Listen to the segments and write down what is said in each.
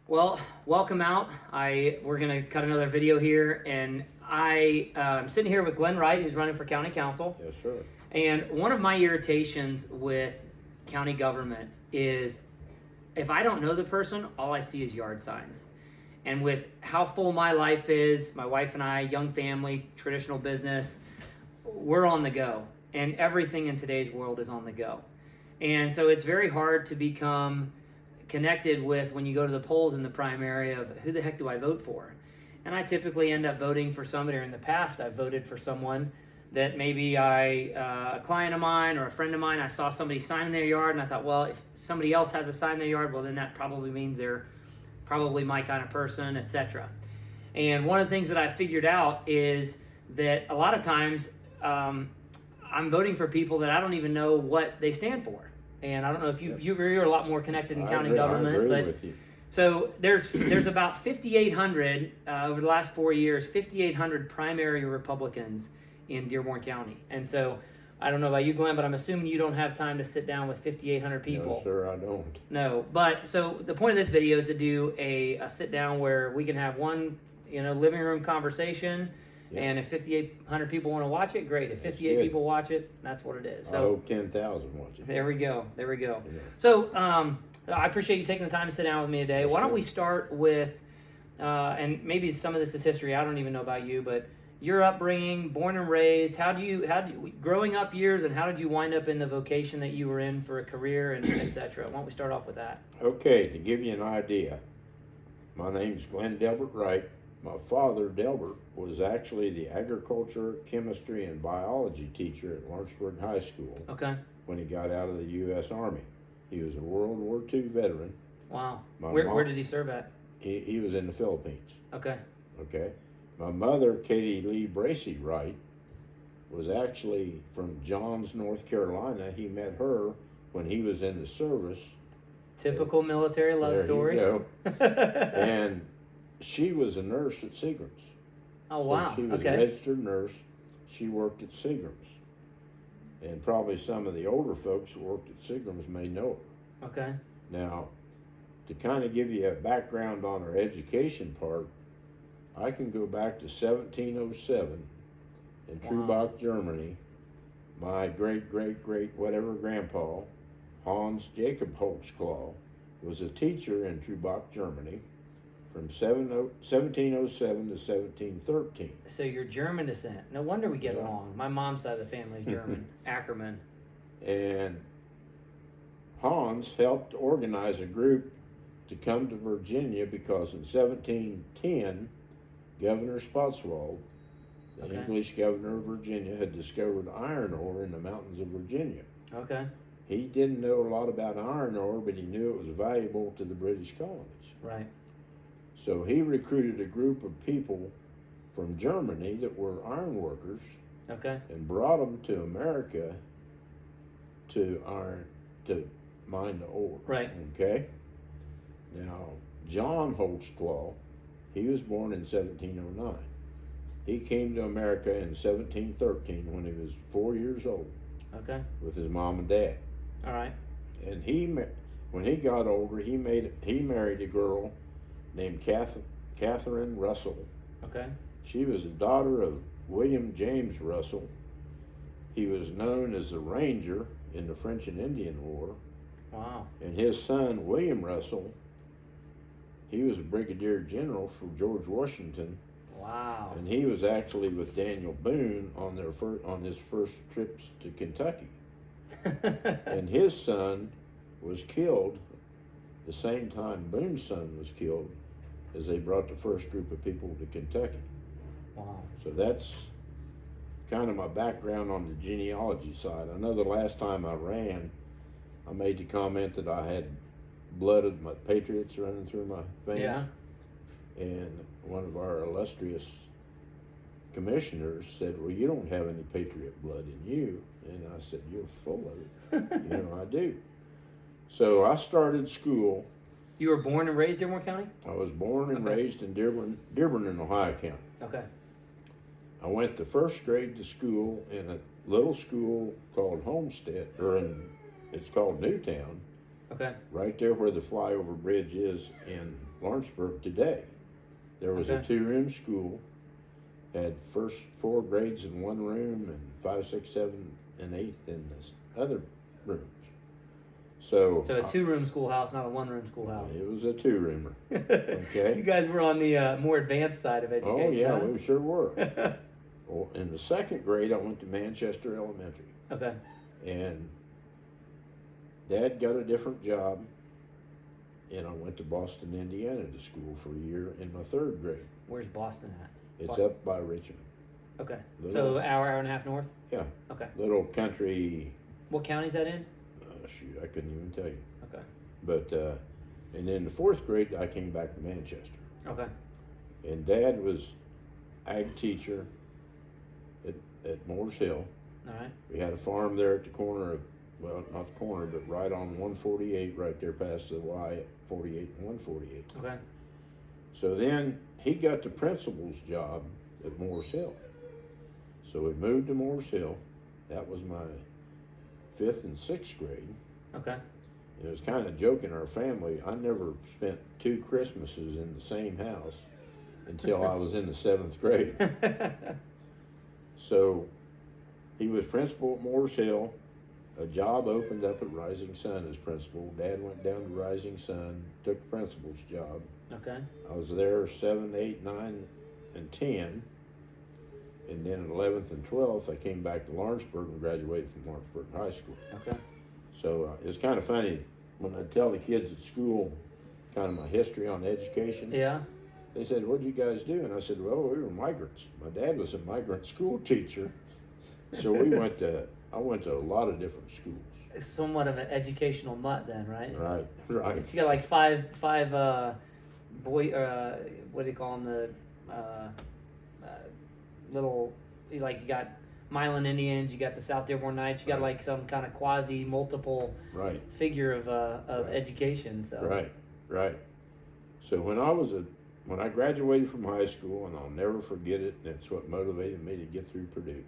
Well, welcome out. We're gonna cut another video here, and I'm sitting here with Glenn Wright, who's running for county council. Yes, sir. And one of my irritations with county government is if I don't know the person, all I see is yard signs. And with how full my life is, my wife and I, young family, traditional business, we're on the go, and everything in today's world is on the go. And so it's very hard to become connected with when you go to the polls in the primary of who the heck do I vote for. And I typically end up voting for somebody, or in the past I've voted for someone that maybe a client of mine or a friend of mine, I saw somebody sign in their yard and I thought, well, if somebody else has a sign in their yard, well, then that probably means they're probably my kind of person, etc. And one of the things that I figured out is that a lot of times I'm voting for people that I don't even know what they stand for. And I don't know if you're a lot more connected in county government, I agree but with you. so there's about 5,800 over the last 4 years, 5,800 primary Republicans in Dearborn County. And so I don't know about you, Glenn, but I'm assuming you don't have time to sit down with 5,800 people. No, sir, I don't. No, but so the point of this video is to do a sit down where we can have one, living room conversation. Yep. And if 5,800 people want to watch it, great. If 58 people watch it, that's what it is. So I hope 10,000 watch it. There we go. Yeah. So, I appreciate you taking the time to sit down with me today. Yes, Why don't sir. we start with, and maybe some of this is history. I don't even know about you, but your upbringing, born and raised. Growing up years, and how did you wind up in the vocation that you were in for a career, and etc. Why don't we start off with that? Okay, to give you an idea, my name's Glenn Delbert Wright. My father, Delbert, was actually the agriculture, chemistry, and biology teacher at Lawrenceburg High School. Okay. When he got out of the U.S. Army. He was a World War II veteran. Wow. Where did he serve at? He was in the Philippines. Okay. Okay. My mother, Katie Lee Bracy Wright, was actually from Johns, North Carolina. He met her when he was in the service. Typical military love story. There you go. And she was a nurse at Seagram's. Oh, so wow. She was a registered nurse. She worked at Seagram's. And probably some of the older folks who worked at Seagram's may know her. Okay. Now, to kind of give you a background on her education part, I can go back to 1707 in Trubach, Germany. My great whatever grandpa, Hans Jacob Holzklau, was a teacher in Trubach, Germany from 1707 to 1713. So you're German descent. No wonder we get along. My mom's side of the family is German, Ackerman. And Hans helped organize a group to come to Virginia because in 1710, Governor Spotswold, the English governor of Virginia, had discovered iron ore in the mountains of Virginia. Okay. He didn't know a lot about iron ore, but he knew it was valuable to the British colonies. Right. So he recruited a group of people from Germany that were iron workers. Okay. And brought them to America to mine the ore. Right. Okay. Now, John Holtzclaw, he was born in 1709. He came to America in 1713 when he was 4 years old. Okay. With his mom and dad. All right. And when he got older, he married a girl named Catherine Russell. Okay. She was a daughter of William James Russell. He was known as the Ranger in the French and Indian War. Wow. And his son, William Russell, he was a brigadier general for George Washington. Wow. And he was actually with Daniel Boone on his first trips to Kentucky. And his son was killed the same time Boone's son was killed as they brought the first group of people to Kentucky. Wow. So that's kind of my background on the genealogy side. I know the last time I ran, I made the comment that I had blood of my patriots running through my veins. Yeah. And one of our illustrious commissioners said, well, you don't have any patriot blood in you. And I said, you're full of it. I do. So I started school. You were born and raised in Dearborn County? I was born and raised in Dearborn in Ohio County. Okay. I went to first grade to school in a little school called Homestead, it's called Newtown, Okay. Right there where the flyover bridge is in Lawrenceburg today. There was a Okay. 2-room school, had first 4 grades in one room and 5, 6, 7, and 8 in the other rooms. So a 2-room schoolhouse, not a 1-room schoolhouse. it was a 2-roomer. Okay. You guys were on the more advanced side of education. Oh yeah, huh? we sure were. Well, in the 2nd grade, I went to Manchester Elementary, Okay. and Dad got a different job, and I went to Boston, Indiana, to school for a year in my 3rd grade. Where's Boston at? It's Boston. up by Richmond. Okay. Little, So hour and a half north? yeah. Okay. Little country. What county's that in? Shoot, I couldn't even tell you. Okay. But and in the 4th grade, I came back to Manchester, Okay. and Dad was ag teacher at Moores Hill. All right. We had a farm there at the corner of, well, not the corner, but right on 148, right there past the Y at 48 and 148. Okay. So then he got the principal's job at Moores Hill. So we moved to Moores Hill. That was my 5th and 6th grade. Okay. And it was kind of a joke in our family. I never spent 2 Christmases in the same house until I was in the 7th grade. So he was principal at Moores Hill. A job opened up at Rising Sun as principal. Dad went down to Rising Sun, took the principal's job. Okay. I was there 7, 8, 9, and 10. And then in 11th and 12th, I came back to Lawrenceburg and graduated from Lawrenceburg High School. Okay. So it's kind of funny when I tell the kids at school kind of my history on education. Yeah. They said, "What'd you guys do?" And I said, "Well, we were migrants. My dad was a migrant school teacher, so I went to a lot of different schools." It's somewhat of an educational mutt then, right? Right, right. You got like five boy what do you call them, the little, like you got Milan Indians, you got the South Dearborn Knights, you got Right. like some kind of quasi multiple Right. figure of Right. education. So Right. So when I graduated from high school, and I'll never forget it, and it's what motivated me to get through Purdue.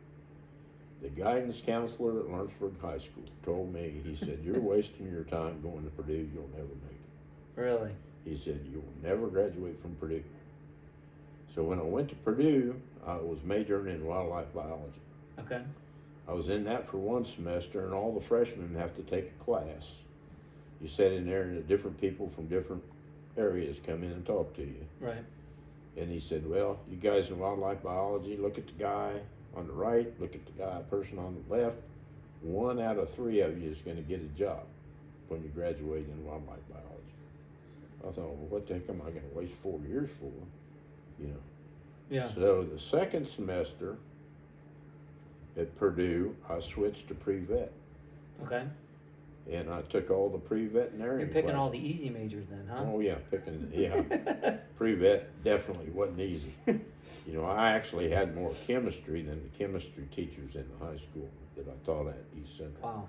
The guidance counselor at Lawrenceburg High School told me, he said, "You're wasting your time going to Purdue. You'll never make it." Really? He said, "You'll never graduate from Purdue." So when I went to Purdue, I was majoring in wildlife biology. Okay. I was in that for 1 semester, and all the freshmen have to take a class. You sit in there, and different people from different areas come in and talk to you. Right. And he said, "Well, you guys in wildlife biology, look at the guy on the right, look at the person on the left. 1 out of 3 of you is going to get a job when you graduate in wildlife biology." I thought, well, what the heck am I going to waste 4 years for? You know. Yeah. So the 2nd semester at Purdue, I switched to pre-vet. Okay. And I took all the pre-veterinary You're picking all classes. the easy majors then, huh? Oh yeah, pre-vet definitely wasn't easy. You know, I actually had more chemistry than the chemistry teachers in the high school that I taught at East Central. Wow.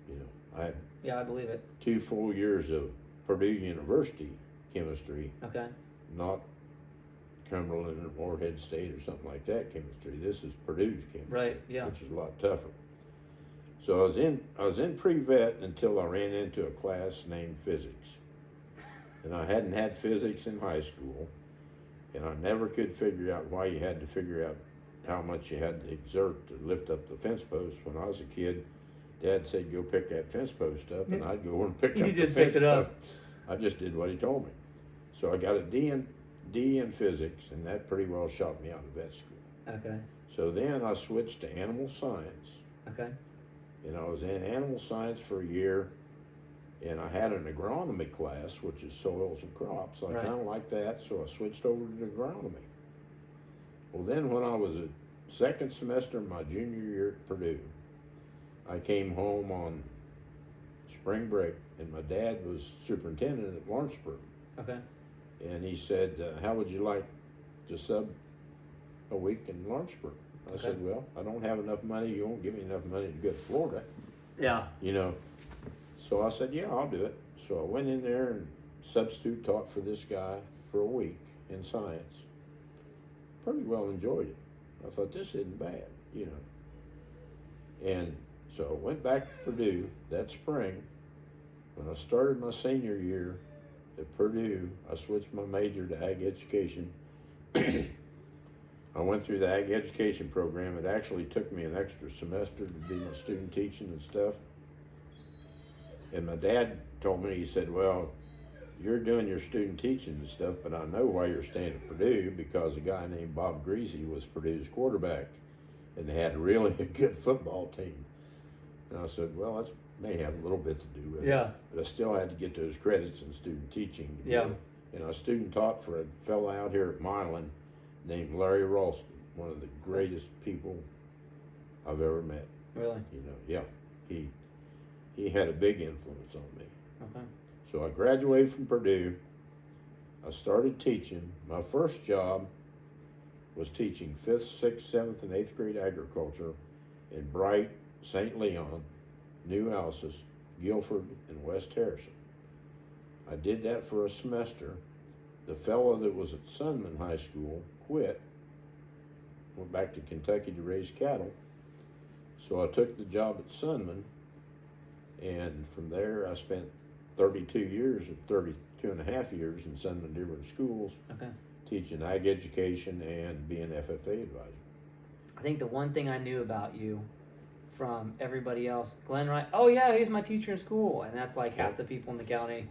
You know, I had Yeah, I believe it. 2 full years of Purdue University chemistry, Okay. not Cumberland or Morehead State or something like that chemistry. This is Purdue's chemistry, Right, yeah. which is a lot tougher. So I was in pre-vet until I ran into a class named physics. And I hadn't had physics in high school, and I never could figure out why you had to figure out how much you had to exert to lift up the fence post. When I was a kid, Dad said, "Go pick that fence post up," and I'd go and pick You up the just fence picked it up. post. I just did what he told me. So I got a D in physics, and that pretty well shot me out of vet school. Okay. So then I switched to animal science. Okay. And I was in animal science for a year, and I had an agronomy class, which is soils and crops. I Right. kind of liked that, so I switched over to agronomy. Well, then when I was at 2nd semester of my junior year at Purdue, I came home on spring break, and my dad was superintendent at Lawrenceburg. Okay. And he said, "How would you like to sub a week in Lawrenceburg?" I said, "Well, I don't have enough money. You won't give me enough money to go to Florida." Yeah. You know. So I said, "Yeah, I'll do it." So I went in there and substitute taught for this guy for a week in science. Pretty well enjoyed it. I thought, this isn't bad, you know. And so I went back to Purdue that spring, When I started my senior year at Purdue, I switched my major to ag education. I went through the ag education program. It actually took me an extra semester to do my student teaching and stuff. And my dad told me, he said, well, you're doing your student teaching and stuff, but I know why you're staying at Purdue, because a guy named Bob Greasy was Purdue's quarterback, and they had really a good football team. And I said, well, that may have a little bit to do with it, but I still had to get those credits in student teaching. And I student taught for a fellow out here at Milan named Larry Ralston, one of the greatest people I've ever met. Really? He had a big influence on me. Okay. So I graduated from Purdue. I started teaching. My first job was teaching 5th, 6th, 7th, and 8th grade agriculture in Wright, St. Leon, New Alsace, Guilford, and West Harrison. I did that for a semester. The fellow that was at Sunman High School quit, went back to Kentucky to raise cattle. So I took the job at Sunman, and from there I spent 32 years, or 32 and a half years in Sunman Dearborn schools, teaching ag education and being FFA advisor. I think the one thing I knew about you from everybody else, Glenn Wright, oh yeah, he's my teacher in school, and that's like half the people in the county.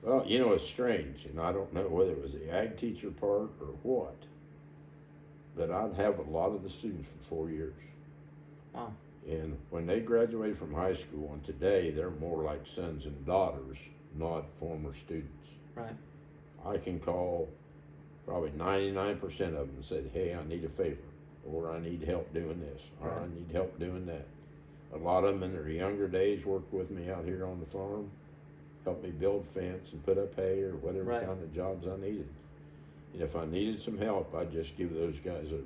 Well, you know, it's strange, and I don't know whether it was the ag teacher part or what, but I'd have a lot of the students for 4 years. Wow. And when they graduate from high school, and today they're more like sons and daughters, not former students. Right. I can call probably 99% of them and say, hey, I need a favor, or I need help doing this, or I need help doing that. A lot of them in their younger days worked with me out here on the farm, helped me build fence and put up hay or whatever kind of jobs I needed. And if I needed some help, I'd just give those guys a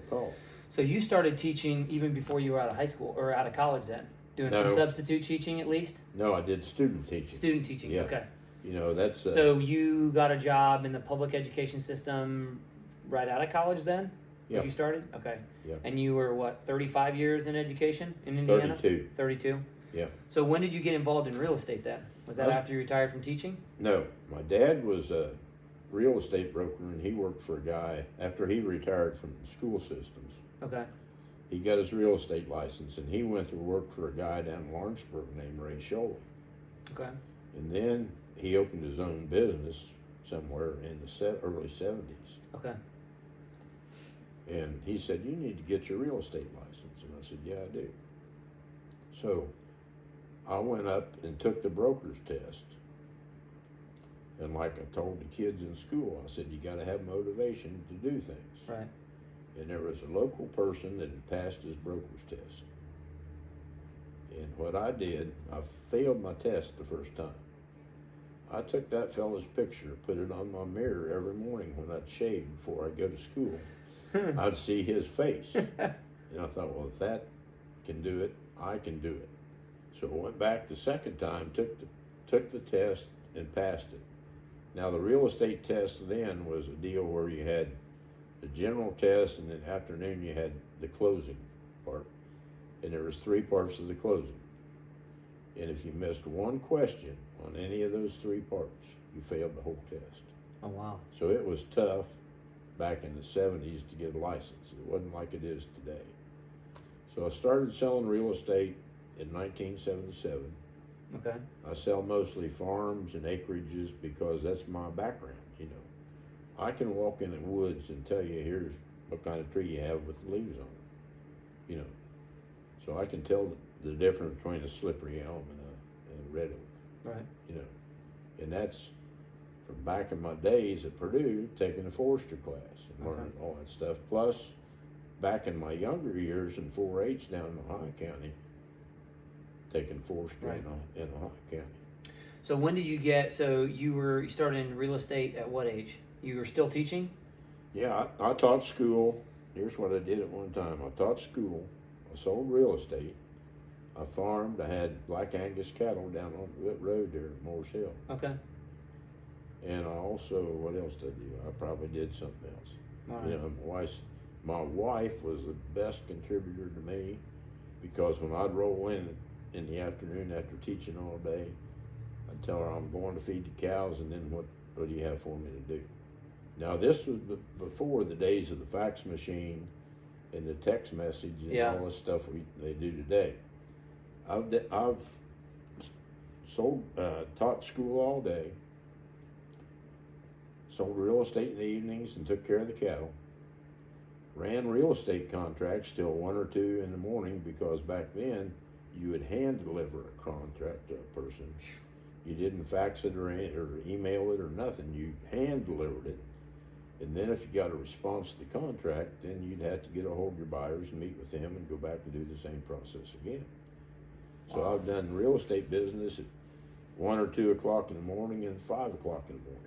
call. So you started teaching even before you were out of high school or out of college then? Doing some substitute teaching at least? No, I did student teaching. Student teaching, okay. You know, that's... so you got a job in the public education system right out of college then? Yeah. You started? Okay. Yeah. And you were, what, 35 years in education in Indiana? 32. 32? Yeah. So when did you get involved in real estate then? Was that after you retired from teaching? No. My dad was a real estate broker, and he worked for a guy after he retired from school systems. Okay. He got his real estate license, and he went to work for a guy down in Lawrenceburg named Ray Sholey. Okay. And then he opened his own business somewhere in the early 70s. Okay. And he said, you need to get your real estate license. And I said, yeah, I do. So I went up and took the broker's test. And like I told the kids in school, I said, you got to have motivation to do things. Right. And there was a local person that had passed his broker's test. And what I did, I failed my test the first time. I took that fellow's picture, put it on my mirror every morning when I'd shave before I go to school. I'd see his face. And I thought, well, if that can do it, I can do it. So I went back the second time, took the test, and passed it. Now, the real estate test then was a deal where you had the general test, and in the afternoon you had the closing part. And there was 3 parts of the closing. And if you missed one question on any of those 3 parts, you failed the whole test. Oh, wow. So it was tough back in the 70s to get a license. It wasn't like it is today. So I started selling real estate in 1977. Okay. I sell mostly farms and acreages because that's my background, you know. I can walk in the woods and tell you, here's what kind of tree you have with leaves on it, you know. So I can tell the difference between a slippery elm and a red oak. Right. You know, and that's from back in my days at Purdue, taking a forester class and learning all that stuff. Plus, back in my younger years in 4-H down in Ohio County, taking forestry in Ohio County. So when did you get, so you started in real estate at what age? You were still teaching? Yeah, I taught school. Here's what I did at one time. I taught school. I sold real estate. I farmed. I had Black Angus cattle down on the road there at Moores Hill. Okay. And I also, what else did I do? I probably did something else. Right. You know, my wife was the best contributor to me, because when I'd roll in in the afternoon after teaching all day. I'd tell her I'm going to feed the cows, and then what do you have for me to do? Now this was before the days of the fax machine and the text message and all this stuff they do today. I've taught school all day, sold real estate in the evenings and took care of the cattle, ran real estate contracts till 1 or 2 in the morning, because back then you would hand deliver a contract to a person. You didn't fax it or email it or nothing. You hand delivered it. And then if you got a response to the contract, then you'd have to get a hold of your buyers and meet with them and go back and do the same process again. So I've done real estate business at 1 or 2 o'clock in the morning and 5 o'clock in the morning.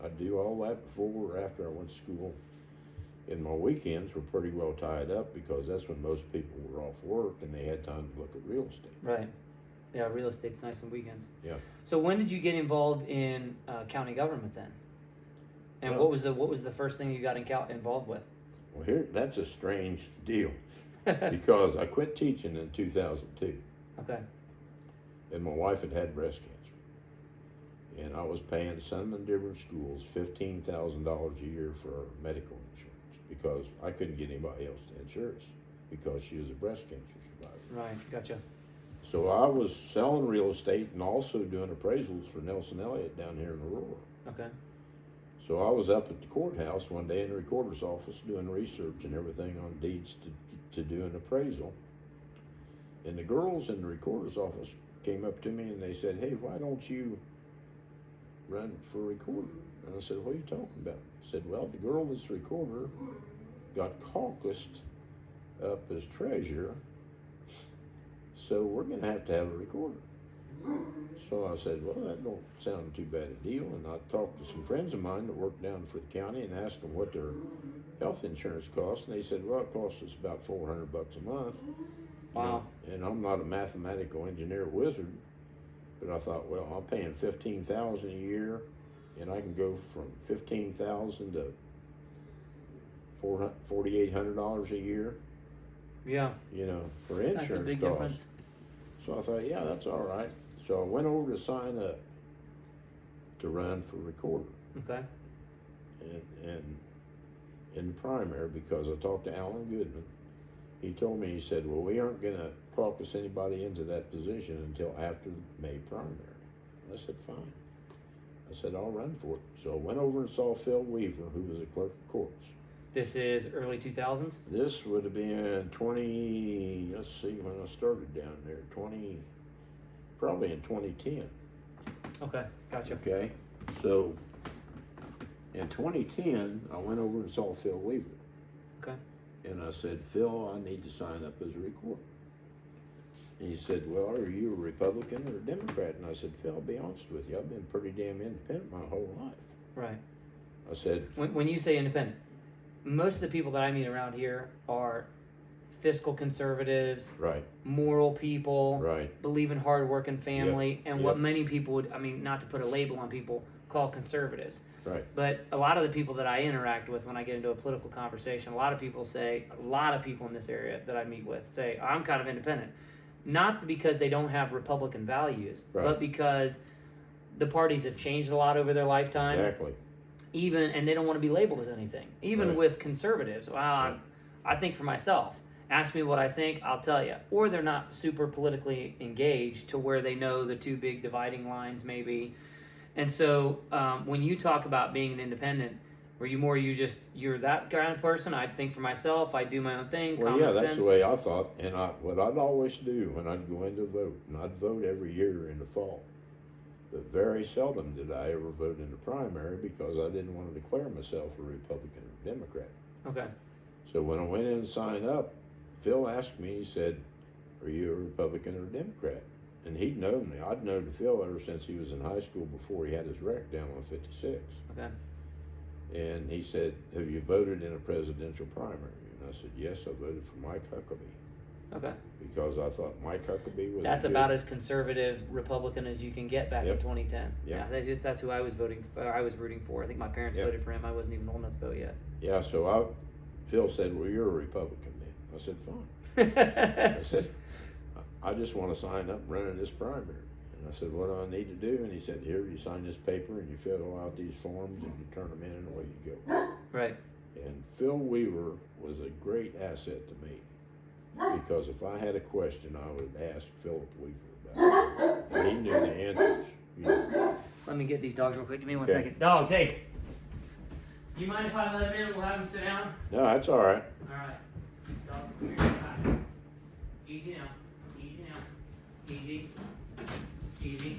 I'd do all that before or after I went to school. And my weekends were pretty well tied up, because that's when most people were off work and they had time to look at real estate. Right. Yeah, real estate's nice on weekends. Yeah. So when did you get involved in county government then? And what was the first thing you got involved with? Well, that's a strange deal, because I quit teaching in 2002. Okay. And my wife had breast cancer. And I was paying some and Dearborn schools $15,000 a year for medical insurance, because I couldn't get anybody else to insure us, because she was a breast cancer survivor. Right, gotcha. So I was selling real estate and also doing appraisals for Nelson Elliott down here in Aurora. Okay. So I was up at the courthouse one day in the recorder's office doing research and everything on deeds to do an appraisal. And the girls in the recorder's office came up to me and they said, "Hey, why don't you run for recorder?" And I said, "What are you talking about?" I said, "Well, the girl that's recorder got caucused up as treasurer, so we're going to have a recorder." So I said, "Well, that don't sound too bad a deal." And I talked to some friends of mine that worked down for the county and asked them what their health insurance cost. And they said, "Well, it costs us about $400 a month." Wow. And I'm not a mathematical engineer wizard, but I thought, well, I'm paying $15,000 a year, and I can go from $15,000 to $4,800 a year. Yeah. For insurance That's a big costs. difference. So I thought, yeah, that's all right. So I went over to sign up to run for recorder. Okay. And in the primary, because I talked to Alan Goodman. He told me, he said, "Well, we aren't going to caucus anybody into that position until after the May primary." I said, "Fine." I said, "I'll run for it." So I went over and saw Phil Weaver, who was a clerk of courts. This is early 2000s? This would have been let's see, when I started down there, probably in 2010. Okay, gotcha. Okay, so in 2010, I went over and saw Phil Weaver. Okay. And I said, "Phil, I need to sign up as a recorder." And he said, "Well, are you a Republican or a Democrat?" And I said, "Phil, I'll be honest with you, I've been pretty damn independent my whole life." Right. I said, When you say independent, most of the people that I meet around here are fiscal conservatives, right, moral people, right, believe in hard work and family, and what Yep. many people would, not to put a label on people, call conservatives. right, But a lot of the people that I interact with when I get into a political conversation, a lot of people in this area that I meet with say, "I'm kind of independent." Not because they don't have Republican values, Right. but because the parties have changed a lot over their lifetime. exactly, And they don't want to be labeled as anything. Even Right. with conservatives, I think for myself. Ask me what I think, I'll tell you. Or they're not super politically engaged to where they know the two big dividing lines maybe. And so when you talk about being an independent, were you more you're that kind of person? I think for myself, I do my own thing. well, common yeah, that's sense. the way I thought. And what I'd always do when I'd go in to vote, and I'd vote every year in the fall, but very seldom did I ever vote in the primary, because I didn't want to declare myself a Republican or Democrat. Okay. So when I went in and signed up, Phil asked me, he said, "Are you a Republican or a Democrat?" And he'd known me. I'd known Phil ever since he was in high school, before he had his wreck down on 56. Okay. And he said, "Have you voted in a presidential primary?" And I said, "Yes, I voted for Mike Huckabee." Okay. Because I thought Mike Huckabee was That's good. about as conservative Republican as you can get back in Yep. 2010. Yep. Yeah, that's who I was rooting for. I think my parents Yep. voted for him. I wasn't even old enough to vote yet. Yeah, so Phil said, "Well, you're a Republican then." I said, "Fine." I said, I just want to sign up and run in this primary. And I said, what do I need to do? And he said, here, you sign this paper and you fill out these forms and you turn them in and away you go. Right. And Phil Weaver was a great asset to me because if I had a question, I would ask Philip Weaver about it. And he knew the answers. You know. Let me get these dogs real quick. Give me one Okay. second. Dogs, hey. Do you mind if I let them in and we'll have them sit down? No, that's all right. All right. Dogs, come here. Hi. Easy now. Easy now. Easy. Easy.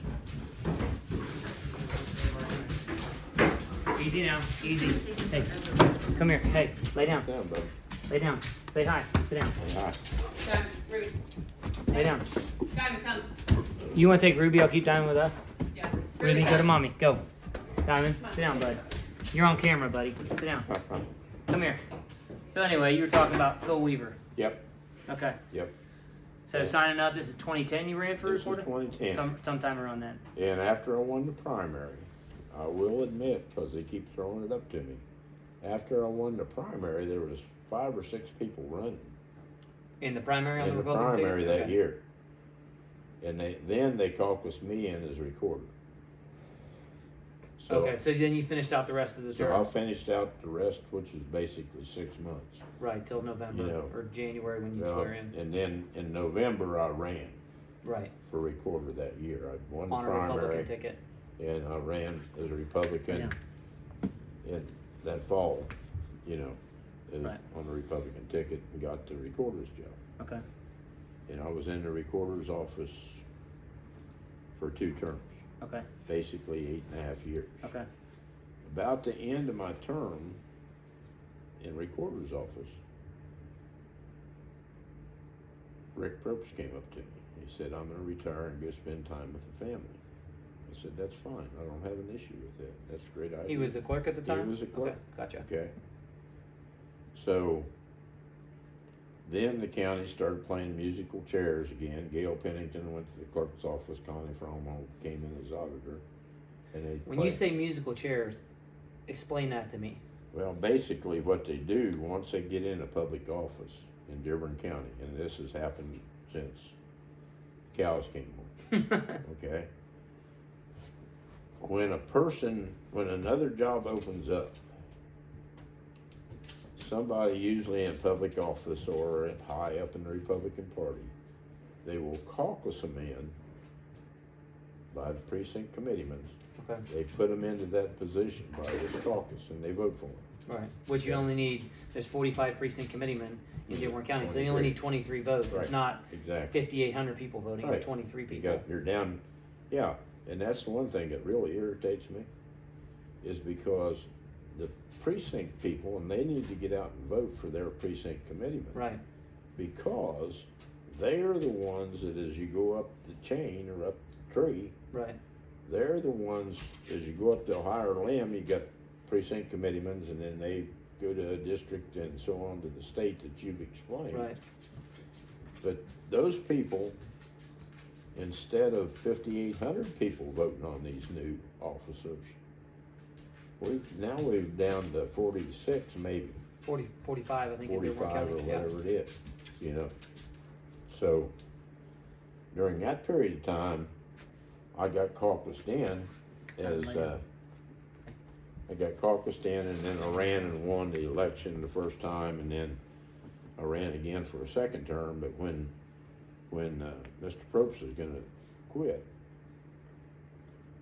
Easy now. Easy. Hey, come here. Hey, lay down. Sit down, bud. Lay down. Say hi. Sit down. Hey, hi. Come, Ruby. Lay down. Diamond, come. You want to take Ruby? I'll keep Diamond with us. Yeah. Ruby, go to come. mommy. Go. Diamond, sit down, bud. You're on camera, buddy. Sit down. Come here. So anyway, you were talking about Phil Weaver. Yep, Okay. yep. So signing up, this is 2010 you ran for This is recorder? 2010. Sometime around then. And after I won the primary, I will admit, because they keep throwing it up to me, after I won the primary, there was 5 or 6 people running In the primary on in the the Republican primary ticket? that Okay. year. And they caucused me in as recorder. So, Okay, so then you finished out the rest of the so term. I finished out the rest, which was basically 6 months. Right, till November You know, or January when you swear in. And then in November, I ran Right, for recorder that year. I won the on a primary. Republican ticket. And I ran as a Republican in that fall, you know, as Right. on the Republican ticket and got the recorder's job. Okay. And I was in the recorder's office for 2 terms, Okay. basically 8.5 years. Okay. About the end of my term in recorder's office, Rick Probst came up to me. He said, I'm going to retire and go spend time with the family. I said, that's fine. I don't have an issue with that. That's a great idea. He was the clerk at the time? He was the clerk. Okay, gotcha. Okay. So then the county started playing musical chairs again. Gail Pennington went to the clerk's office. Connie Fromo came in as auditor. And they When you say musical chairs, explain that to me. well, basically what they do once they get in a public office in Dearborn County, and this has happened since cows came home, okay? When another job opens up, somebody usually in public office or high up in the Republican Party, they will caucus them in by the precinct committeemen. Okay. They put them into that position by this caucus and they vote for them. Right, which you only need, there's 45 precinct committeemen in Dearborn County, so you only 23. need 23 votes. It's Right. not Exactly. 5,800 people voting, Right. it's 23 people. You're down, yeah, and that's the one thing that really irritates me, is because the precinct people, and they need to get out and vote for their precinct committeemen. Right, Because they're the ones that as you go up the chain or up the tree, right, they're the ones, as you go up to a higher limb, you got precinct committeemen, and then they go to a district and so on to the state that you've explained. right. But those people, instead of 5,800 people voting on these new officers, we've down to 46, maybe 45, I think, in Dearborn 45 or County. Yeah. whatever it is, you know. So during that period of time, I got caucused in as and then I ran and won the election the first time, and then I ran again for a second term. But when Mr. Probst was going to quit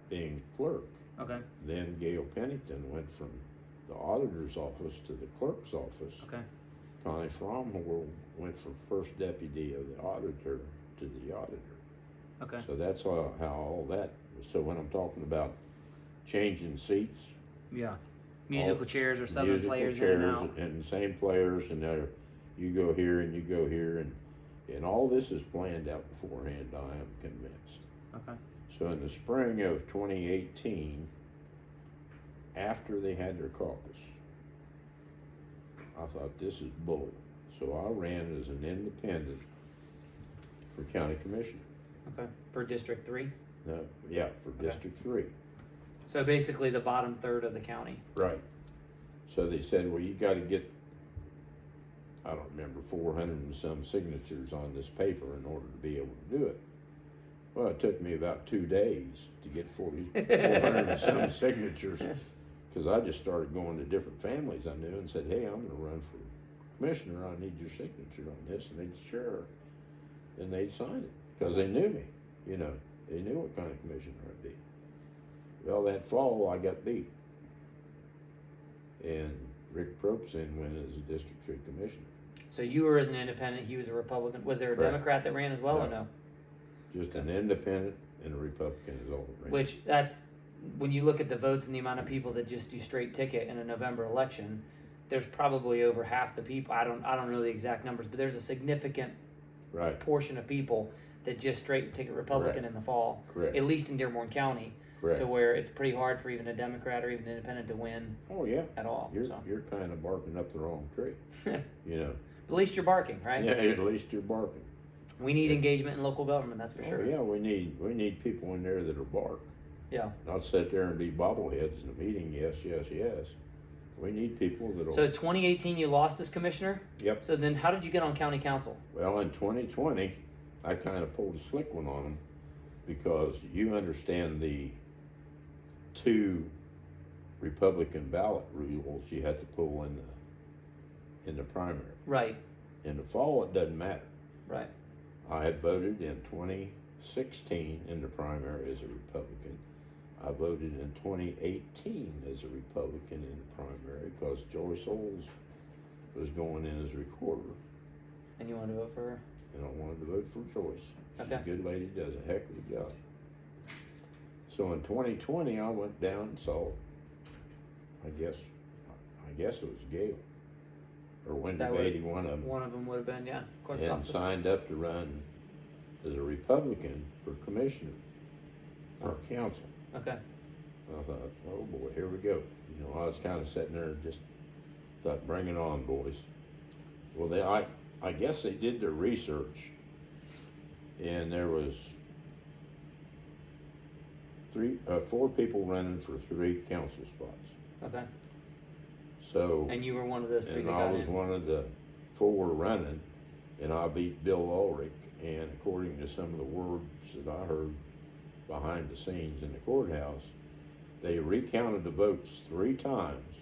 being clerk, Okay, then Gail Pennington went from the auditor's office to the clerk's office. okay, Connie Fromo went from first deputy of the auditor to the auditor. okay, So that's how all that. So when I'm talking about changing seats, yeah. Musical chairs or subbing musical players in chairs and out. and the same players, and you go here and you go here, and all this is planned out beforehand. I am convinced. Okay, So in the spring of 2018, after they had their caucus, I thought, this is bull. So I ran as an independent for county commissioner. okay. For District 3? No, yeah, for District 3. So basically the bottom third of the county. Right. So they said, well, you got to get, I don't remember, 400 and some signatures on this paper in order to be able to do it. Well, it took me about 2 days to get 400 and some signatures, because I just started going to different families I knew and said, hey, I'm going to run for commissioner. I need your signature on this. And they'd sure. And they'd sign it because they knew me. You know, they knew what kind of commissioner I'd be. Well, that fall, I got beat. And Rick Propson went as a District 3 commissioner. So you were as an independent, he was a Republican. Was there a Correct. Democrat that ran as well, or No. no? Just an independent and a Republican is all that ran. Which that's when you look at the votes and the amount of people that just do straight ticket in a November election, there's probably over half the people. I don't know the exact numbers, but there's a significant Right. portion of people that just straight ticket Republican Correct. in the fall. Correct. At least in Dearborn County, Correct. to where it's pretty hard for even a Democrat or even an independent to win Oh yeah. at all. So You're kind of barking up the wrong tree. You know. at least you're barking, right? Yeah. At least you're barking. We need engagement in local government. That's for Oh sure. yeah. We need people in there that'll bark. Yeah. Not sit there and be bobbleheads in a meeting. Yes. Yes. Yes. We need people that'll. So 2018, you lost as commissioner. Yep. So then, how did you get on county council? Well, in 2020, I kind of pulled a slick one on them, because you understand the 2 Republican ballot rules you had to pull in the primary. Right. In the fall, it doesn't matter. Right. I had voted in 2016 in the primary as a Republican. I voted in 2018 as a Republican in the primary because Joyce Oles was going in as recorder, And you wanted to vote for her? and I wanted to vote for Joyce. She's Okay. a good lady, does a heck of a job. So in 2020, I went down and saw, I guess it was Gail or Wendy That would- Beatty, one of them, One of them would have been, yeah, clerk's and office. signed up to run as a Republican for commissioner or council. Okay. I thought, oh boy, here we go. You know, I was kind of sitting there and just thought, bring it on, boys. Well, I guess they did their research, and there was 4 people running for 3 council spots. Okay. So, And you were one of those 3 and that I got was in. one of the 4 running, and I beat Bill Ulrich. And according to some of the words that I heard behind the scenes in the courthouse, they recounted the votes 3 times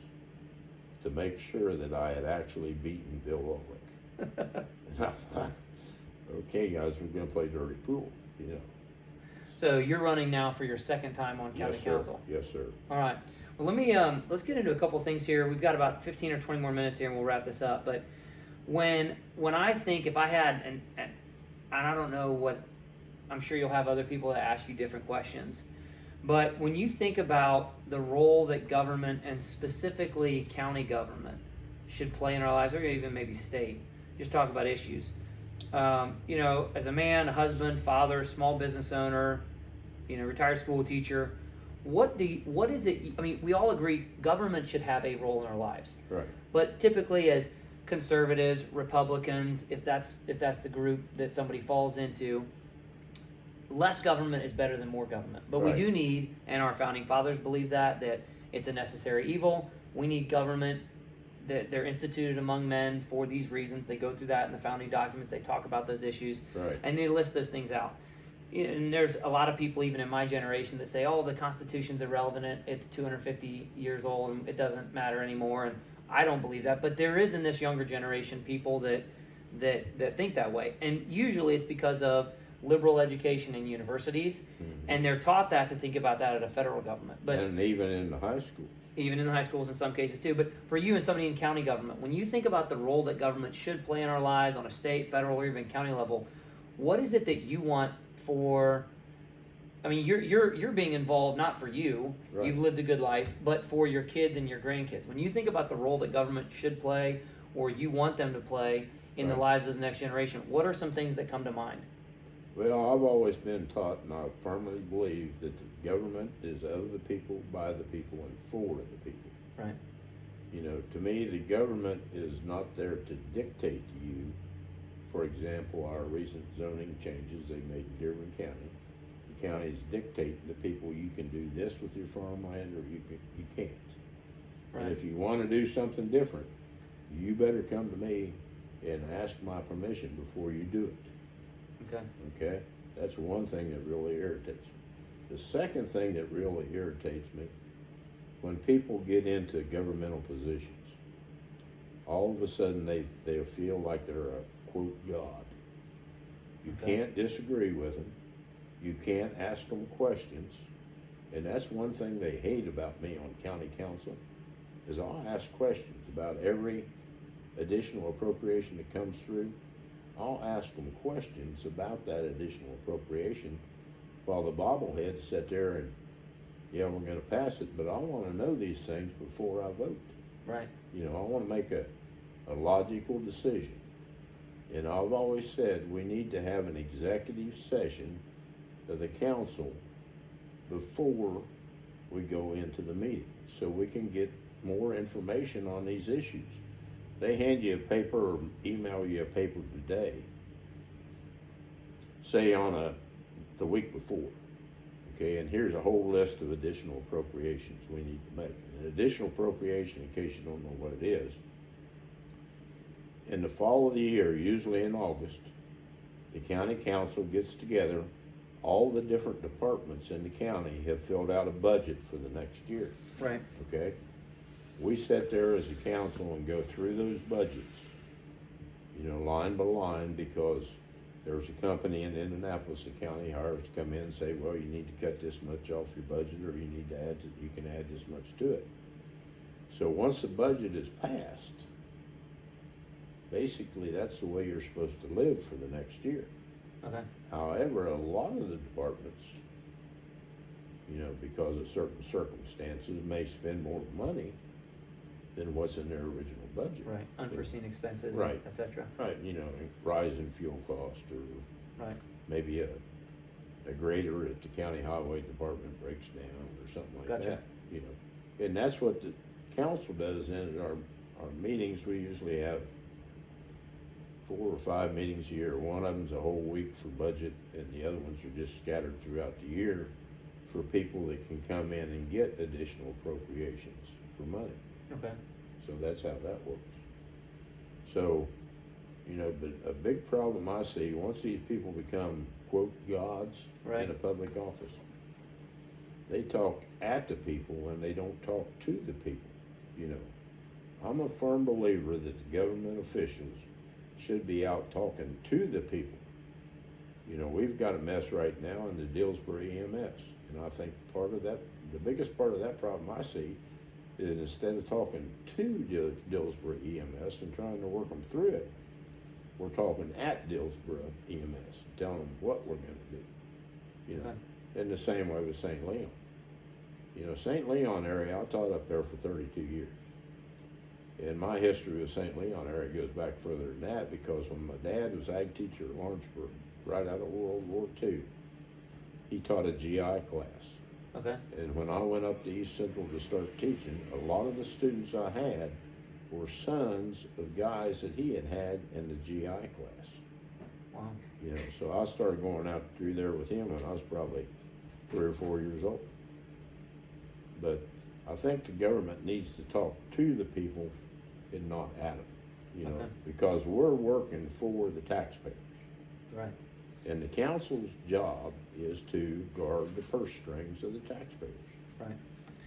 to make sure that I had actually beaten Bill Ulrich. And I thought, okay, guys, we're going to play dirty pool, you know. So you're running now for your second time on county Yes, sir. council. Yes, sir. All right. Well, let me let's get into a couple things here. We've got about 15 or 20 more minutes here, and we'll wrap this up. But when I think, if I had and I don't know what, I'm sure you'll have other people that ask you different questions. But when you think about the role that government, and specifically county government, should play in our lives, or even maybe state, just talk about issues. You know, as a man, a husband, father, small business owner, you know, retired school teacher, what is it? I mean, we all agree government should have a role in our lives. Right. But typically, as conservatives, Republicans, if that's the group that somebody falls into, less government is better than more government. But Right. we do need, and our founding fathers believe that it's a necessary evil. We need government, that they're instituted among men for these reasons. They go through that in the founding documents. They talk about those issues, Right. and they list those things out. And there's a lot of people, even in my generation, that say, oh, the Constitution's irrelevant. It's 250 years old and it doesn't matter anymore. And I don't believe that. But there is in this younger generation people that think that way. And usually it's because of liberal education in universities. Mhm. And they're taught that to think about that at a federal government. But And even in the high schools. even in the high schools in some cases too. But for you and somebody in county government, when you think about the role that government should play in our lives on a state, federal, or even county level, what is it that you want for? I mean, you're being involved not for you. Right. You've lived a good life, but for your kids and your grandkids. When you think about the role that government should play, or you want them to play in the Right. lives of the next generation, what are some things that come to mind? Well, I've always been taught, and I firmly believe, that the government is of the people, by the people, and for the people. Right. You know, to me, the government is not there to dictate to you. For example, our recent zoning changes they made in Dearborn County. The county is dictating to people, you can do this with your farmland or you can't. Right. And if you want to do something different, you better come to me and ask my permission before you do it. Okay. Okay? That's one thing that really irritates me. The second thing that really irritates me, when people get into governmental positions, all of a sudden they feel like they're a quote God. You can't disagree with them. You can't ask them questions. And that's one thing they hate about me on county council, is I'll ask questions about every additional appropriation that comes through. I'll ask them questions about that additional appropriation while the bobbleheads sit there and, yeah, we're gonna pass it, but I wanna know these things before I vote. Right. You know, I wanna make a logical decision. And I've always said we need to have an executive session of the council before we go into the meeting, so we can get more information on these issues. They hand you a paper or email you a paper today, say on the week before, okay, and here's a whole list of additional appropriations we need to make. An additional appropriation, in case you don't know what it is, in the fall of the year, usually in August, the county council gets together. All the different departments in the county have filled out a budget for the next year. Right. Okay? We sit there as a council and go through those budgets, you know, line by line, because there's a company in Indianapolis the county hires to come in and say, well, you need to cut this much off your budget, or you need to you can add this much to it. So once the budget is passed, basically that's the way you're supposed to live for the next year. Okay. However, a lot of the departments, you know, because of certain circumstances, may spend more money than what's in their original budget. Right. Unforeseen expenses. Right. Et cetera. Right, you know, rise in fuel cost, or Right. maybe a grader at the county highway department breaks down, or something like Gotcha. that, you know. And that's what the council does in our meetings. We usually have 4 or 5 meetings a year. One of them's a whole week for budget, and the other ones are just scattered throughout the year for people that can come in and get additional appropriations for money. Okay. So that's how that works. So, you know, but a big problem I see, once these people become, quote, gods Right. in a public office, they talk at the people and they don't talk to the people, you know. I'm a firm believer that the government officials should be out talking to the people. You know, we've got a mess right now in the Dillsboro EMS, and I think part of that, the biggest part of that problem I see, is instead of talking to Dillsboro EMS and trying to work them through it, we're talking at Dillsboro EMS, telling them what we're going to do. You know, in the same way with St. Leon. You know, St. Leon area, I taught up there for 32 years. And my history with St. Leon area goes back further than that, because when my dad was ag teacher at Lawrenceburg, right out of World War II, he taught a GI class. Okay. And when I went up to East Central to start teaching, a lot of the students I had were sons of guys that he had in the GI class. Wow. You know, so I started going out through there with him when I was probably 3 or 4 years old. But I think the government needs to talk to the people and not at them, you know, Okay. because we're working for the taxpayers. Right. And the council's job is to guard the purse strings of the taxpayers. Right.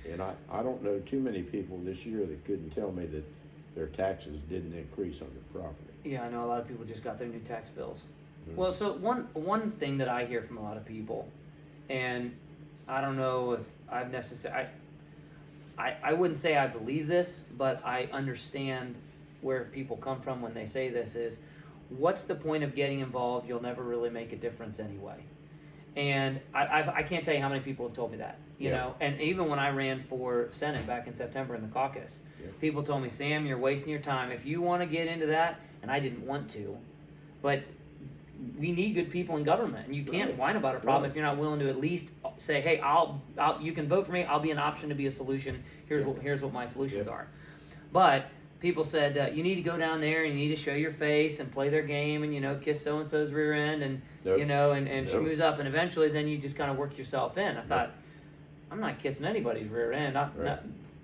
And I don't know too many people this year that couldn't tell me that their taxes didn't increase on their property. Yeah, I know a lot of people just got their new tax bills. Mhm. Well, so one thing that I hear from a lot of people, and I don't know if I've necessarily, I wouldn't say I believe this, but I understand where people come from when they say this is, what's the point of getting involved? You'll never really make a difference anyway. And I can't tell you how many people have told me that, you Yeah. know, and even when I ran for Senate back in September in the caucus, Yeah. people told me, Sam, you're wasting your time. If you want to get into that, and I didn't want to, but we need good people in government, and you can't Right. whine about a problem Right. if you're not willing to at least say, hey, I'll you can vote for me. I'll be an option to be a solution. Here's what my solutions Yeah. are. But people said you need to go down there and you need to show your face and play their game and, you know, kiss so and so's rear end and Nope. you know and Nope. schmooze up, and eventually then you just kind of work yourself in. I thought, I'm not kissing anybody's rear end.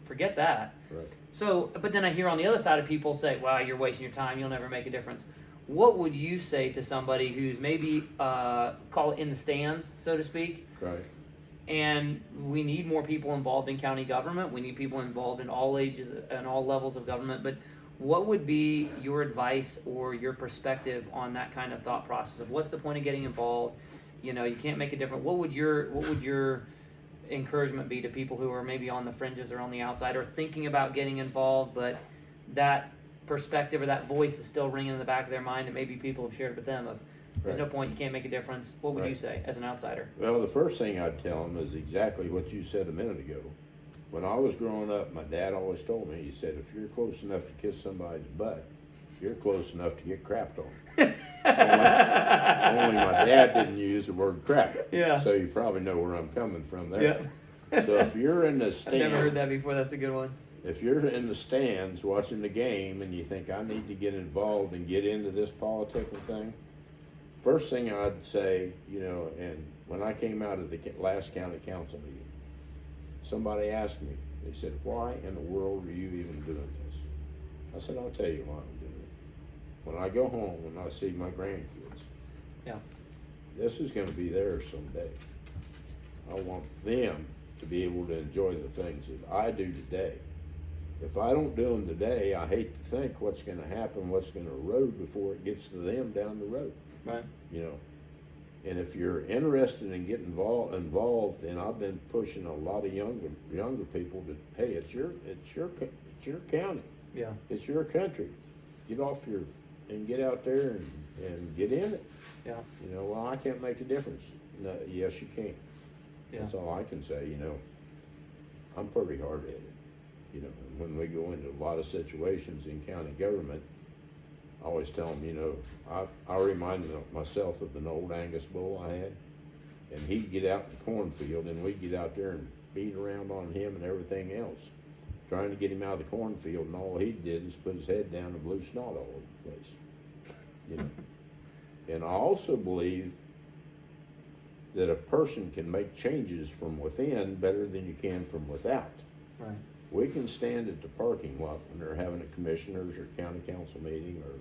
forget that. Right. So, but then I hear on the other side of people say, "Wow, you're wasting your time. You'll never make a difference." What would you say to somebody who's maybe call it in the stands, so to speak? Right. And we need more people involved in county government. We need people involved in all ages and all levels of government. But what would be your advice or your perspective on that kind of thought process of what's the point of getting involved? You know, you can't make a difference. What would your encouragement be to people who are maybe on the fringes or on the outside or thinking about getting involved, but that perspective or that voice is still ringing in the back of their mind that maybe people have shared with them of there's no point, you can't make a difference. What would you say as an outsider? Well, the first thing I'd tell them is exactly what you said a minute ago. When I was growing up, my dad always told me, he said, if you're close enough to kiss somebody's butt, you're close enough to get crapped on. only my dad didn't use the word crap. Yeah. So you probably know where I'm coming from there. Yeah. So if you're in the stand, I've never heard that before. That's a good one. if you're in the stands watching the game and you think I need to get involved and get into this political thing, first thing I'd say, you know, and when I came out of the last county council meeting, somebody asked me, they said, why in the world are you even doing this? I said, I'll tell you why I'm doing it. When I go home and I see my grandkids, Yeah. this is going to be theirs someday. I want them to be able to enjoy the things that I do today. If I don't do them today, I hate to think what's going to happen, what's going to erode before it gets to them down the road. Right. You know, and if you're interested in getting involved, and I've been pushing a lot of younger people to, hey, it's your county, Yeah. it's your country. Get off and get out there and get in it. Yeah. You know, well, I can't make a difference. No, yes, you can. Yeah. That's all I can say. You know, I'm pretty hard at it. You know, and when we go into a lot of situations in county government, I always tell them, you know, I remind myself of an old Angus bull I had, and he'd get out in the cornfield, and we'd get out there and beat around on him and everything else, trying to get him out of the cornfield, and all he did is put his head down and blew snot all over the place. You know, and I also believe that a person can make changes from within better than you can from without. Right. We can stand at the parking lot when they're having a commissioners or county council meeting or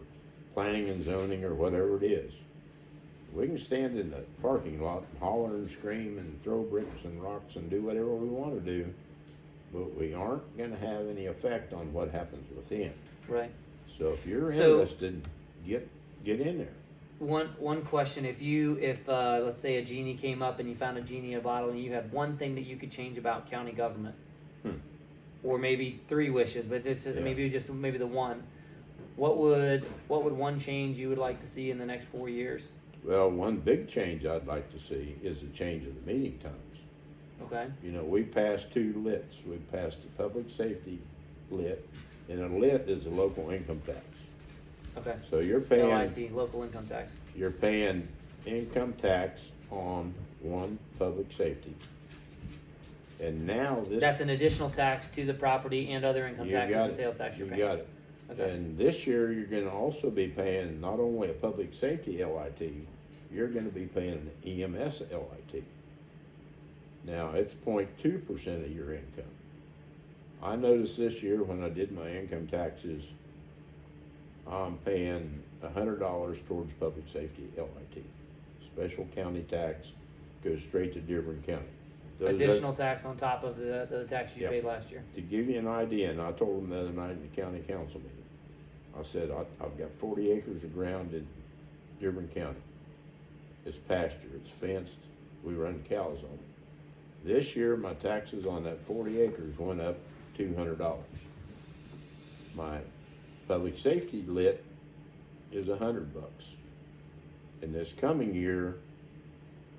planning and zoning or whatever it is. We can stand in the parking lot and holler and scream and throw bricks and rocks and do whatever we want to do, but we aren't going to have any effect on what happens within. Right. So if you're interested, get in there. One question: if let's say a genie came up and you found a genie in a bottle and you had one thing that you could change about county government, or maybe 3 wishes, but this is maybe the one. What would one change you would like to see in the next 4 years? Well, one big change I'd like to see is a change of the meeting times. Okay. You know, we passed 2 lits. We passed the public safety lit, and a lit is a local income tax. Okay. So you're paying LIT, local income tax. You're paying income tax on one public safety. And now this That's an additional tax to the property and other income taxes and sales tax you're paying. You got it. Okay. And this year you're going to also be paying not only a public safety LIT, you're going to be paying an EMS LIT. Now it's 0.2% of your income. I noticed this year when I did my income taxes, I'm paying $100 towards public safety LIT. Special county tax goes straight to Dearborn County. Additional tax on top of the tax you paid last year. To give you an idea, and I told them the other night in the county council meeting, I said, I've got 40 acres of ground in Dearborn County. It's pasture, it's fenced, we run cows on it. This year, my taxes on that 40 acres went up $200. My public safety lit is $100. And this coming year,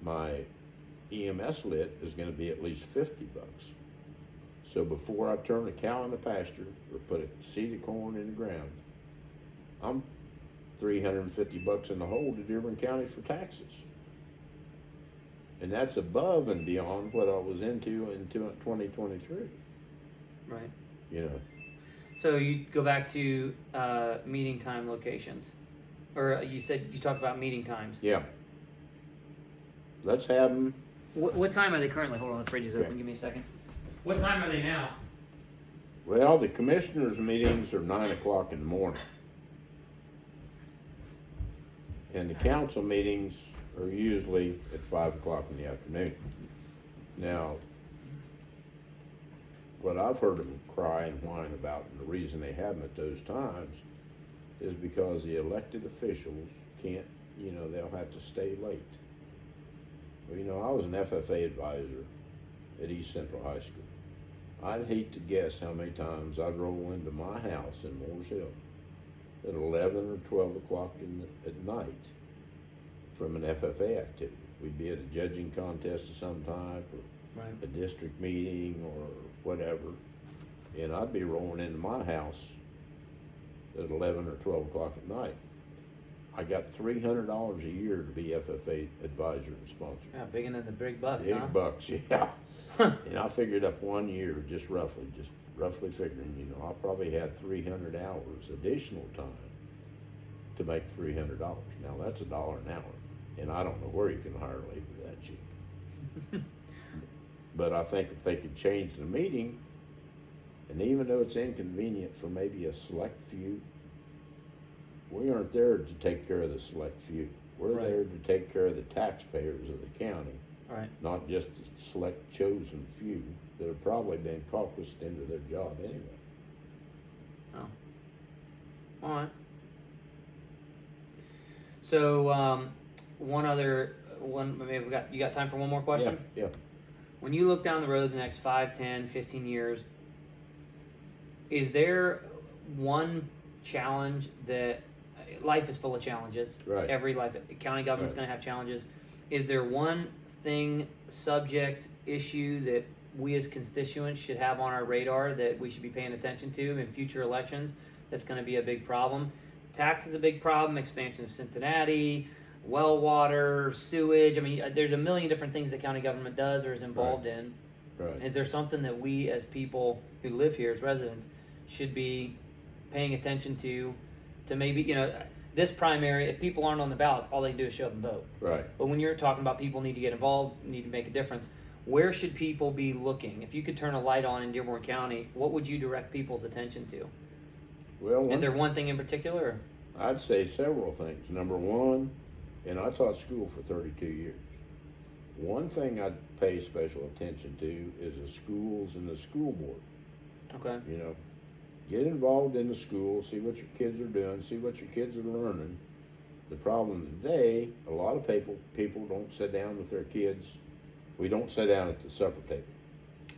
my EMS lit is going to be at least $50. So before I turn a cow in the pasture or put a seed of corn in the ground, I'm $350 in the hole to Dearborn County for taxes. And that's above and beyond what I was into in 2023. Right. You know. So you go back to meeting time locations, or you talked about meeting times. Yeah. Let's have them. What time are they currently? Hold on, the fridge is open. Okay. Give me a second. What time are they now? Well, the commissioners' meetings are 9 o'clock in the morning. And the council meetings are usually at 5 o'clock in the afternoon. Now, what I've heard them cry and whine about, and the reason they have them at those times, is because the elected officials can't, they'll have to stay late. Well, I was an FFA advisor at East Central High School. I'd hate to guess how many times I'd roll into my house in Moores Hill at 11 or 12 o'clock at night from an FFA activity. We'd be at a judging contest of some type, or Right. a district meeting, or whatever, and I'd be rolling into my house at 11 or 12 o'clock at night. I got $300 a year to be FFA advisor and sponsor. Yeah, big into the big bucks, Big huh? bucks, yeah. And I figured up 1 year, just roughly figuring, I probably had 300 hours additional time to make $300. Now that's $1 an hour, and I don't know where you can hire labor that cheap. But I think if they could change the meeting, and even though it's inconvenient for maybe a select few, we aren't there to take care of the select few. We're Right. there to take care of the taxpayers of the county, Right. not just the select chosen few that have probably been caucused into their job anyway. Oh. All right. So, maybe you got time for one more question? Yeah. When you look down the road the next 5, 10, 15 years, is there one challenge that life is full of challenges? Right. Every county government's Right. going to have challenges. Is there one thing, subject, issue that we as constituents should have on our radar that we should be paying attention to in future elections that's going to be a big problem? Tax is a big problem, expansion of Cincinnati, well water, sewage. I mean, there's a million different things that county government does or is involved in. Right. Is there something that we as people who live here as residents should be paying attention to maybe, this primary, if people aren't on the ballot, all they can do is show up and vote. Right. But when you're talking about people need to get involved, need to make a difference, where should people be looking? If you could turn a light on in Dearborn County, what would you direct people's attention to? Well, Is there one thing in particular? I'd say several things. Number one, and I taught school for 32 years. One thing I'd pay special attention to is the schools and the school board. Okay. Get involved in the school, see what your kids are doing, see what your kids are learning. The problem today, a lot of people don't sit down with their kids. We don't sit down at the supper table.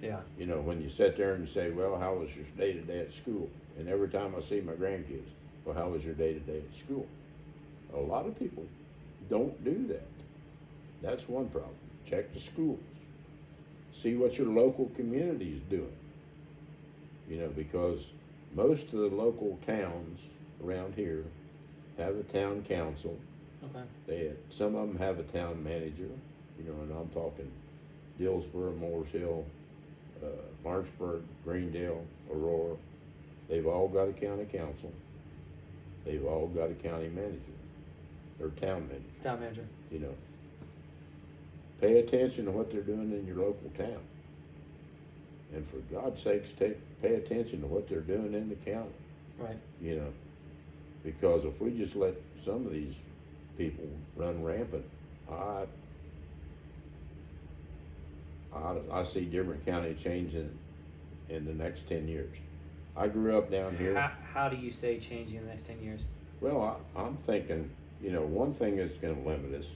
Yeah. When you sit there and you say, well, how was your day-to-day at school? And every time I see my grandkids, well, how was your day-to-day at school? A lot of people don't do that. That's one problem. Check the schools. See what your local community is doing. Because most of the local towns around here have a town council. Okay. Some of them have a town manager, and I'm talking Dillsboro, Moores Hill, Martinsburg, Greendale, Aurora. They've all got a county council. They've all got a county manager, or town manager. Town manager. Pay attention to what they're doing in your local town. And for God's sakes, pay attention to what they're doing in the county. Right. Because if we just let some of these people run rampant, I see Dearborn County changing in the next 10 years. I grew up down here. How do you say changing in the next 10 years? Well, I'm thinking, one thing that's going to limit us,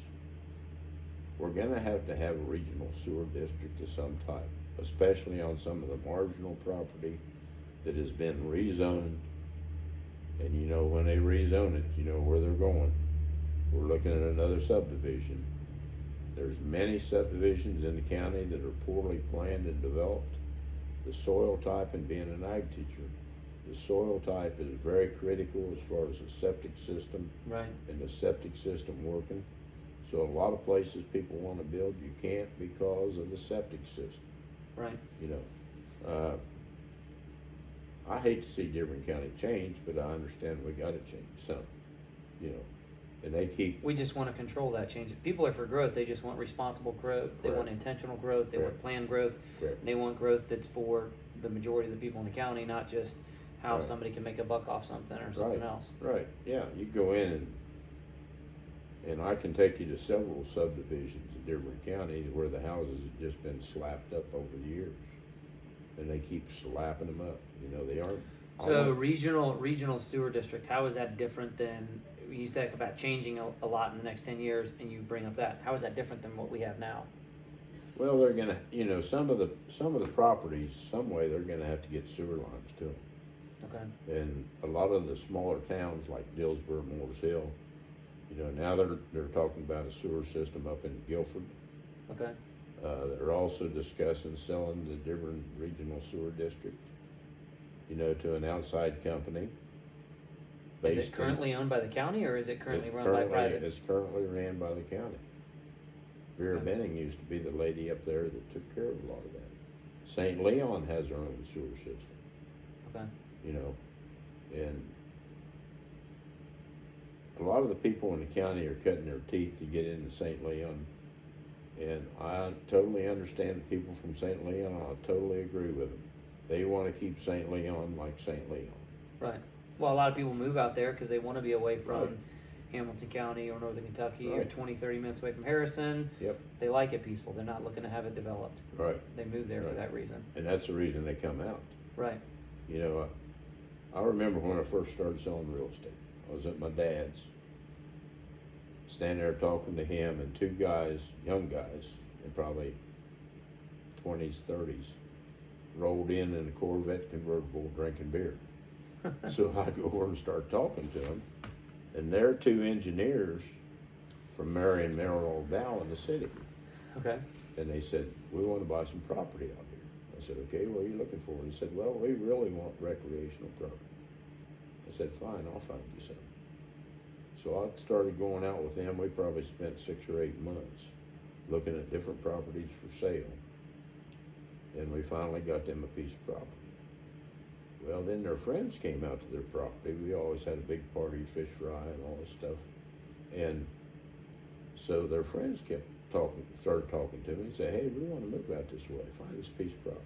we're going to have a regional sewer district of some type, especially on some of the marginal property that has been rezoned. And when they rezone it, where they're going. We're looking at another subdivision. There's many subdivisions in the county that are poorly planned and developed. The soil type, and being an ag teacher, the soil type is very critical as far as the septic system. Right. And the septic system working. So a lot of places people want to build, you can't because of the septic system. Right. I hate to see Dearborn County change, but I understand we got to change some. And they keep, We just want to control that change. People are for growth. They just want responsible growth. They want Correct. intentional growth. They want Correct. planned growth. Correct. And they want growth that's for the majority of the people in the county, not just how Right. somebody can make a buck off something or something else. right, yeah, you go in and I can take you to several subdivisions in Dearborn County where the houses have just been slapped up over the years. And they keep slapping them up, you know, they aren't. So regional sewer district, how is that different than, you talk about changing a lot in the next 10 years and you bring up that. How is that different than what we have now? Well, they're gonna, you know, some of the properties, some way they're gonna have to get sewer lines to them. Okay. And a lot of the smaller towns like Dillsboro, Moores Hill, you know, now they're talking about a sewer system up in Guilford. Okay. They're also discussing selling the Dearborn Regional Sewer District, you know, to an outside company. Is it currently owned by the county or is it currently It's run by private? It's currently ran by the county. Vera Okay. Benning used to be the lady up there that took care of a lot of that. St. Leon has their own sewer system, Okay. you know, and a lot of the people in the county are cutting their teeth to get into St. Leon. And I totally understand the people from St. Leon. I totally agree with them. They want to keep St. Leon like St. Leon. Right. Well, a lot of people move out there because they want to be away from Right. Hamilton County or Northern Kentucky or Right. 20, 30 minutes away from Harrison. Yep. They like it peaceful. They're not looking to have it developed. Right. They move there for Right. that reason. And that's the reason they come out. Right. You know, I remember when I first started selling real estate. I was at my dad's, standing there talking to him, and two guys, young guys, in probably 20s, 30s, rolled in a Corvette convertible drinking beer. So I go over and start talking to them, and they're two engineers from Marion, Mineral Dow in the city. Okay. And they said, we want to buy some property out here. I said, okay, what are you looking for? He said, well, we really want recreational property. I said, fine, I'll find you some. So I started going out with them. We probably spent 6 or 8 months looking at different properties for sale. And we finally got them a piece of property. Well, then their friends came out to their property. We always had a big party, fish fry and all this stuff. And so their friends started talking to me and said, hey, we want to move out this way, find this piece of property.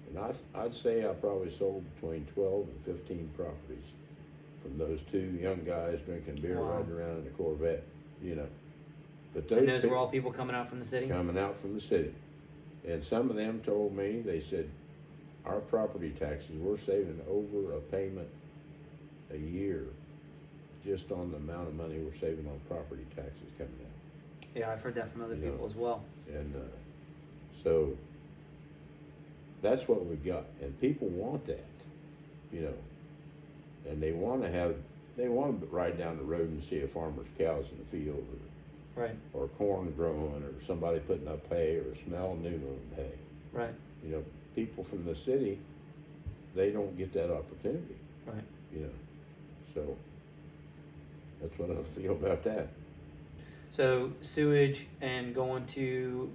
And I'd say I probably sold between 12 and 15 properties from those two young guys drinking beer, Wow. riding around in a Corvette, you know. But And those people were all people coming out from the city? coming out from the city. And some of them told me, they said, our property taxes, we're saving over a payment a year just on the amount of money we're saving on property taxes coming out. Yeah, I've heard that from other You know. people as well. And so that's what we got. And people want that, you know. And they want to ride down the road and see a farmer's cows in the field, Right. or corn growing, or somebody putting up hay, or smell new moon hay. Right. You know, people from the city, they don't get that opportunity. Right. You know, so that's what I feel about that. So sewage and going to,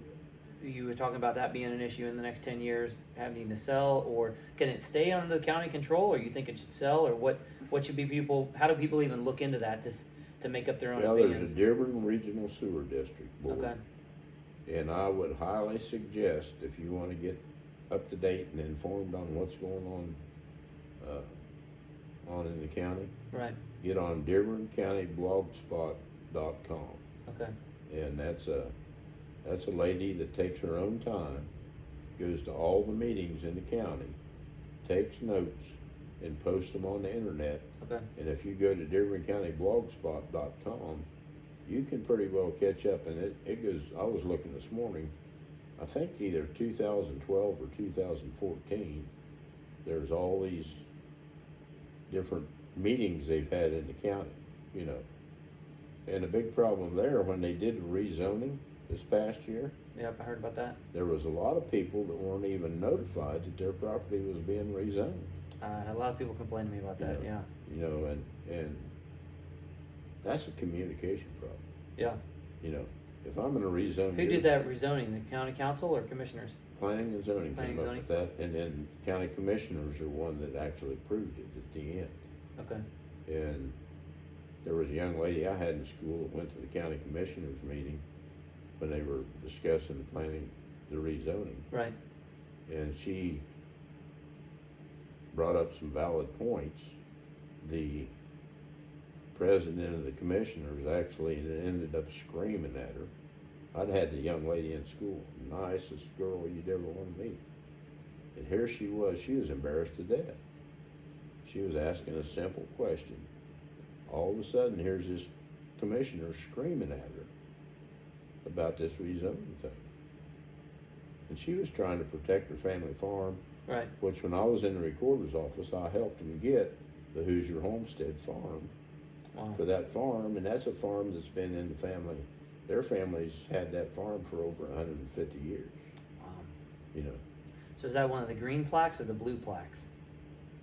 you were talking about that being an issue in the next 10 years, having to sell, or can it stay under the county control, or you think it should sell, or what should be how do people even look into that to make up their own Well, there's a opinions? Dearborn Regional Sewer District Board. Okay. And I would highly suggest, if you want to get up to date and informed on what's going on in the county, Right. get on DearbornCountyBlogspot.com. Okay. And that's a lady that takes her own time, goes to all the meetings in the county, takes notes, and posts them on the internet. Okay. And if you go to DearbornCountyBlogspot.com, you can pretty well catch up. And it goes, I was looking this morning, I think either 2012 or 2014, there's all these different meetings they've had in the county, you know. And a big problem there, when they did rezoning this past year, Yep, I heard about that. there was a lot of people that weren't even notified that their property was being rezoned. A lot of people complain to me about that. Yeah. You know, and that's a communication problem. Yeah. You know, if I'm gonna rezone. Who did that rezoning? The county council or commissioners? Planning and zoning Planning came and up with that, and then county commissioners are one that actually approved it at the end. Okay. And there was a young lady I had in school that went to the county commissioners meeting when they were discussing the planning, the rezoning, Right. and she brought up some valid points. The president of the commissioners actually ended up screaming at her. I'd had the young lady in school, nicest girl you'd ever want to meet. And here she was embarrassed to death. She was asking a simple question. All of a sudden, here's this commissioner screaming at her about this rezoning thing. And she was trying to protect her family farm, Right. which when I was in the recorder's office, I helped them get the Hoosier Homestead farm Wow. for that farm, and that's a farm that's been in the family. Their family's had that farm for over 150 years, Wow. you know. So is that one of the green plaques or the blue plaques?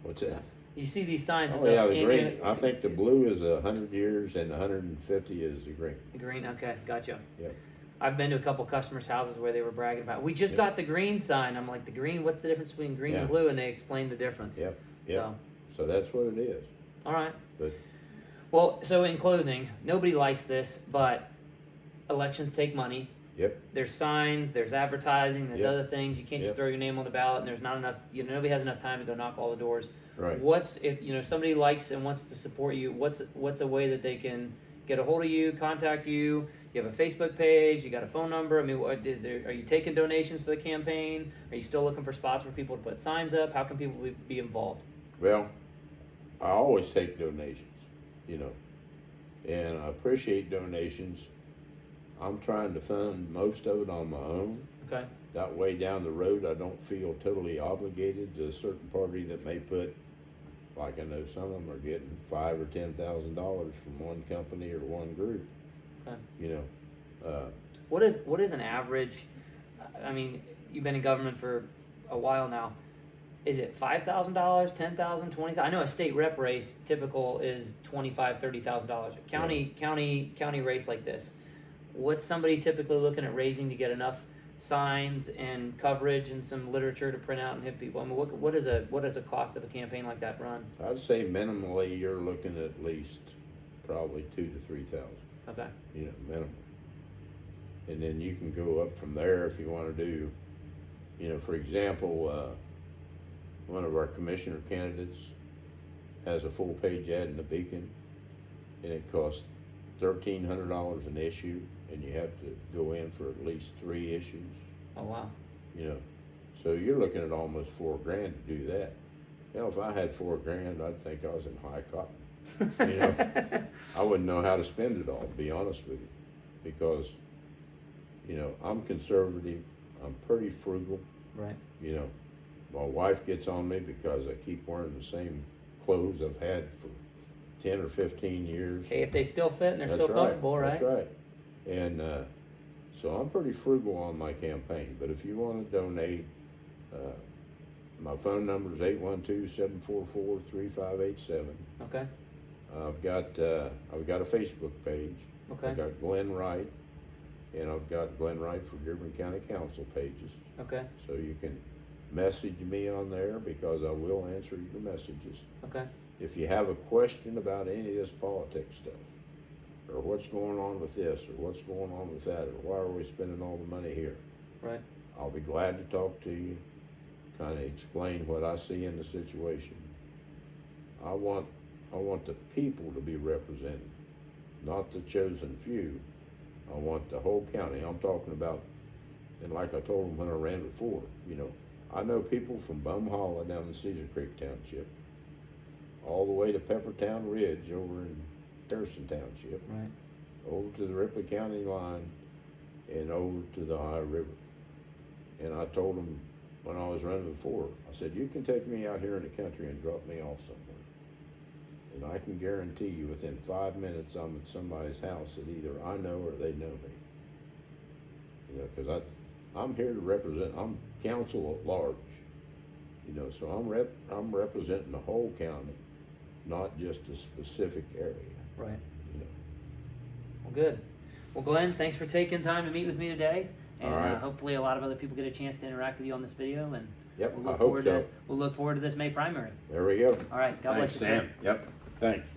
What's that? You see these signs. Oh yeah, the green. I think the blue is 100 years and 150 is the green. The green, okay, gotcha. Yep. I've been to a couple customers' houses where they were bragging about, we just got the green sign. I'm like, the green, what's the difference between green and blue? And they explained the difference. Yep, yep. So that's what it is. All right. But Well, so in closing, nobody likes this, but elections take money. Yep. There's signs, there's advertising, there's Yep. other things. You can't just Yep. throw your name on the ballot, and there's not enough. Nobody has enough time to go knock all the doors. Right. What's if somebody likes and wants to support you? What's a way that they can get a hold of you, contact you? You have a Facebook page. You got a phone number. I mean, what is there? Are you taking donations for the campaign? Are you still looking for spots for people to put signs up? How can people be involved? Well, I always take donations, you know, and I appreciate donations. I'm trying to fund most of it on my own. Okay. That way down the road, I don't feel totally obligated to a certain party that may put, like I know some of them are getting $5,000 or $10,000 from one company or one group. Okay. You know, What is an average? I mean, you've been in government for a while now. Is it $5,000, $10,000, $20,000? I know a state rep race typical is $25,000, $30,000. County race like this. What's somebody typically looking at raising to get enough signs and coverage and some literature to print out and hit people? I mean, what is a cost of a campaign like that run? I'd say minimally you're looking at least probably $2,000 to $3,000. Okay. You know, minimum. And then you can go up from there if you want to do, you know, for example, one of our commissioner candidates has a full page ad in the Beacon, and it costs $1,300 an issue, and you have to go in for at least 3 issues. Oh wow. You know, so you're looking at almost $4,000 to do that. Hell, if I had $4,000, I'd think I was in high cotton. You know, I wouldn't know how to spend it all, to be honest with you, because, you know, I'm conservative. I'm pretty frugal. Right. You know, my wife gets on me because I keep wearing the same clothes I've had for 10 or 15 years. Hey, if they still fit and they're That's still comfortable, right? That's right. And so I'm pretty frugal on my campaign. But if you want to donate, my phone number is 812-744-3587. Okay. I've got a Facebook page. Okay. I've got Glenn Wright, and I've got Glenn Wright for Dearborn County Council pages. Okay. So you can message me on there because I will answer your messages. Okay. If you have a question about any of this politics stuff, or what's going on with this, or what's going on with that, or why are we spending all the money here, Right. I'll be glad to talk to you, kind of explain what I see in the situation. I want the people to be represented, not the chosen few. I want the whole county. I'm talking about, and like I told them when I ran before, you know, I know people from Bum Hollow down in Cedar Creek Township, all the way to Peppertown Ridge over in Harrison Township, Right. over to the Ripley County line, and over to the Ohio River. And I told them when I was running before, I said, you can take me out here in the country and drop me off somewhere. And I can guarantee you within 5 minutes I'm at somebody's house that either I know or they know me. You know, because I'm here to represent, I'm council at large. You know, so I'm representing the whole county, not just a specific area. Right. You know. Well, good. Well, Glenn, thanks for taking time to meet with me today. And All right. hopefully a lot of other people get a chance to interact with you on this video. And Yep, we'll I look hope forward so. we'll look forward to this May primary. There we go. All right. God bless Thanks, you, sir. Sam. Yep. Thanks.